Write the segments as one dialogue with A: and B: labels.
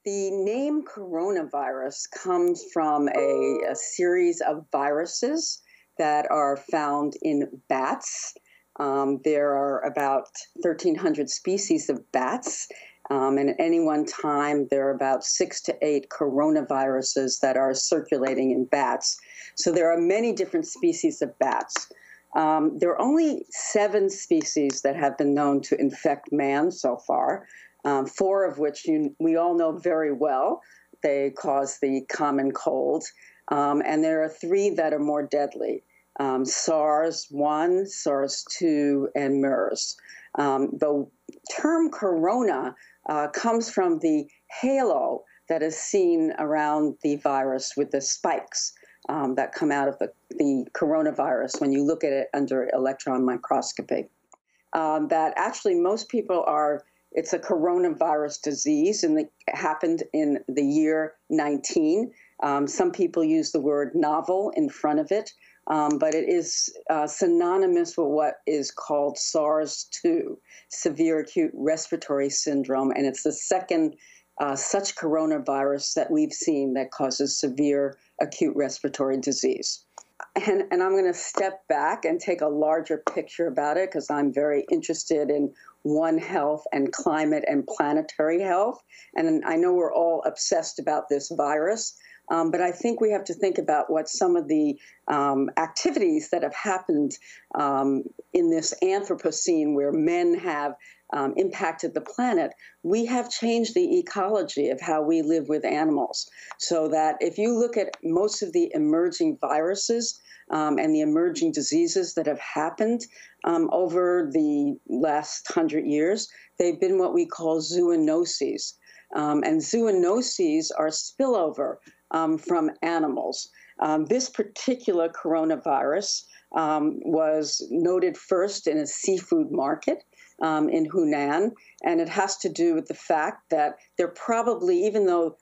A: The name coronavirus comes from a series of viruses that are found in bats. There are about 1,300 species of bats, and at any one time there are about 6 to 8 coronaviruses that are circulating in bats. So there are many different species of bats. There are only 7 species that have been known to infect man so far, 4 of which we all know very well. They cause the common cold, and there are 3 that are more deadly. SARS-1, SARS-2, and MERS. The term corona comes from the halo that is seen around the virus with the spikes that come out of the coronavirus when you look at it under electron microscopy. That actually most people it's a coronavirus disease, and it happened in the year 19. Some people use the word novel in front of it. But it is synonymous with what is called SARS-2, severe acute respiratory syndrome, and it's the second such coronavirus that we've seen that causes severe acute respiratory disease. And I'm going to step back and take a larger picture about it because I'm very interested in One Health and climate and planetary health. And I know we're all obsessed about this virus. But I think we have to think about what some of the activities that have happened in this Anthropocene where men have impacted the planet. We have changed the ecology of how we live with animals. So that if you look at most of the emerging viruses and the emerging diseases that have happened over the last 100 years, they've been what we call zoonoses. And zoonoses are spillover from animals. This particular coronavirus was noted first in a seafood market in Hunan, and it has to do with the fact that they're probably, even though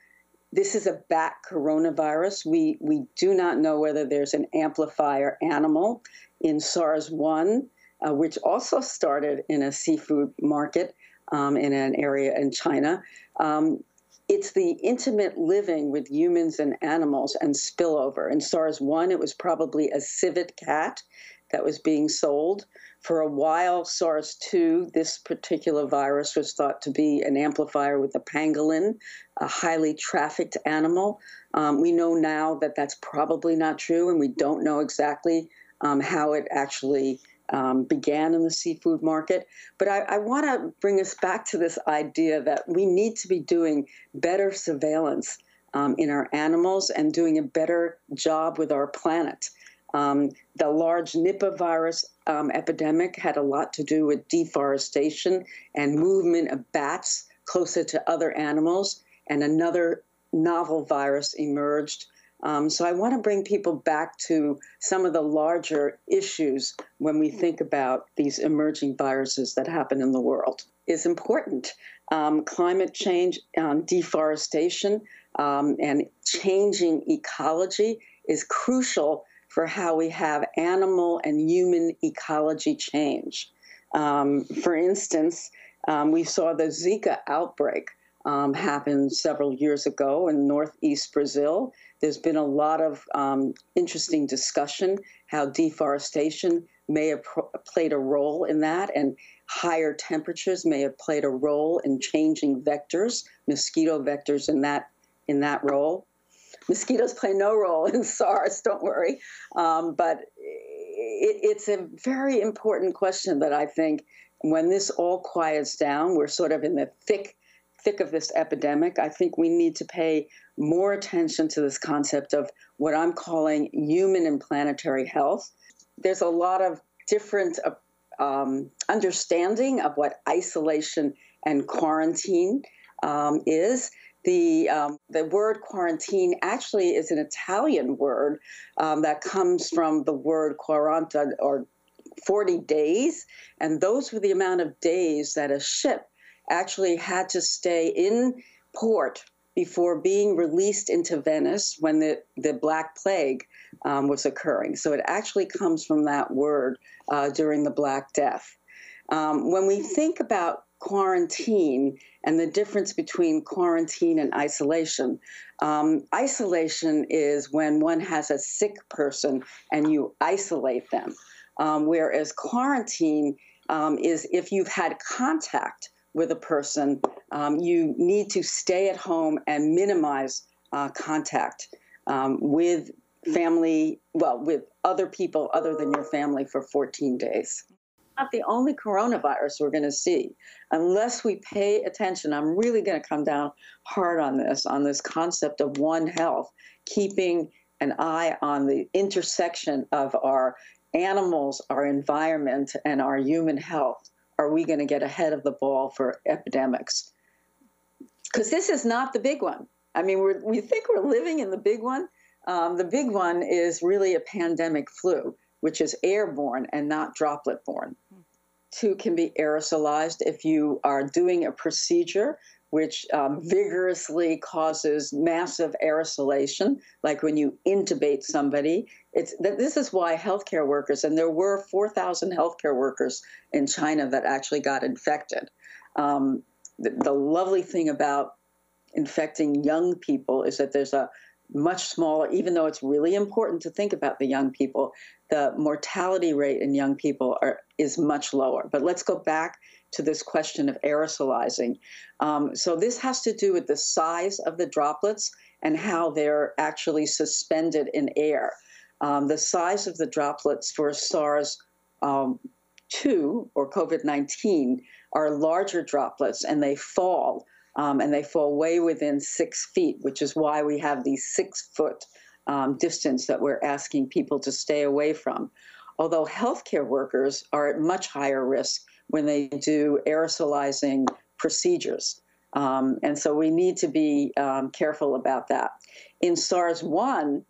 A: this is a bat coronavirus, we do not know whether there's an amplifier animal in SARS-1, which also started in a seafood market in an area in China. It's the intimate living with humans and animals and spillover. In SARS-1, it was probably a civet cat that was being sold. For a while, SARS-2, this particular virus, was thought to be an amplifier with the pangolin, a highly trafficked animal. We know now that that's probably not true, and we don't know exactly how it actually began in the seafood market. But I want to bring us back to this idea that we need to be doing better surveillance in our animals and doing a better job with our planet. The large Nipah virus epidemic had a lot to do with deforestation and movement of bats closer to other animals, and another novel virus emerged. So I want to bring people back to some of the larger issues when we think about these emerging viruses that happen in the world. Is important. Climate change, deforestation, and changing ecology is crucial for how we have animal and human ecology change. For instance, we saw the Zika outbreak happened several years ago in northeast Brazil. There's been a lot of interesting discussion how deforestation may have played a role in that, and higher temperatures may have played a role in changing vectors, mosquito vectors in that role. Mosquitoes play no role in SARS, don't worry. But it's a very important question that I think when this all quiets down, we're sort of in the thick of this epidemic. I think we need to pay more attention to this concept of what I'm calling human and planetary health. There's a lot of different understanding of what isolation and quarantine is. The word quarantine actually is an Italian word that comes from the word quaranta, or 40 days, and those were the amount of days that a ship actually had to stay in port before being released into Venice when the Black Plague was occurring. So it actually comes from that word during the Black Death. When we think about quarantine and the difference between quarantine and isolation. Isolation is when one has a sick person and you isolate them, whereas quarantine is if you've had contact with a person, you need to stay at home and minimize contact with family, well, with other people other than your family for 14 days. Not the only coronavirus we're going to see. Unless we pay attention, I'm really going to come down hard on this concept of One Health, keeping an eye on the intersection of our animals, our environment, and our human health. Are we going to get ahead of the ball for epidemics? Because this is not the big one. I mean, we think we're living in the big one. The big one is really a pandemic flu, which is airborne and not droplet-borne. Two can be aerosolized if you are doing a procedure which vigorously causes massive aerosolation, like when you intubate somebody. This is why healthcare workers, and there were 4,000 healthcare workers in China that actually got infected. The lovely thing about infecting young people is that there's a much smaller, even though it's really important to think about the young people, the mortality rate in young people is much lower. But let's go back to this question of aerosolizing. So this has to do with the size of the droplets and how they're actually suspended in air. The size of the droplets for SARS-2 or COVID-19 are larger droplets, and they fall. And they fall way within 6 feet, which is why we have these 6-foot distance that we're asking people to stay away from. Although healthcare workers are at much higher risk when they do aerosolizing procedures. And so we need to be careful about that. In SARS-1,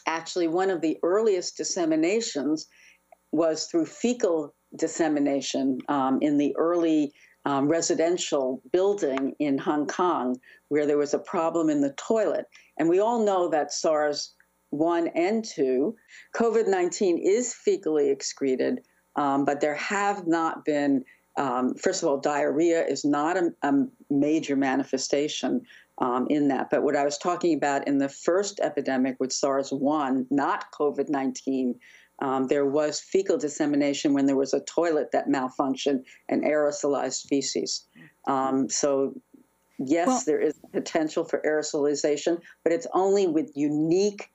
A: actually one of the earliest disseminations was through fecal dissemination in the early residential building in Hong Kong, where there was a problem in the toilet. And we all know that SARS-1 and 2, COVID-19 is fecally excreted, but there have not been, first of all, diarrhea is not a major manifestation in that. But what I was talking about in the first epidemic with SARS-1, not COVID-19, there was fecal dissemination when there was a toilet that malfunctioned and aerosolized feces. So yes, there is potential for aerosolization, but it's only with unique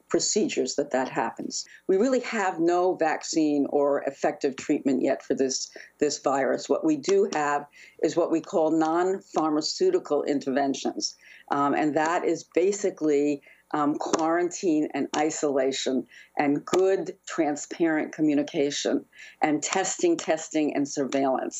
A: procedures that happens. We really have no vaccine or effective treatment yet for this virus. What we do have is what we call non-pharmaceutical interventions, and that is basically quarantine and isolation and good, transparent communication and testing and surveillance.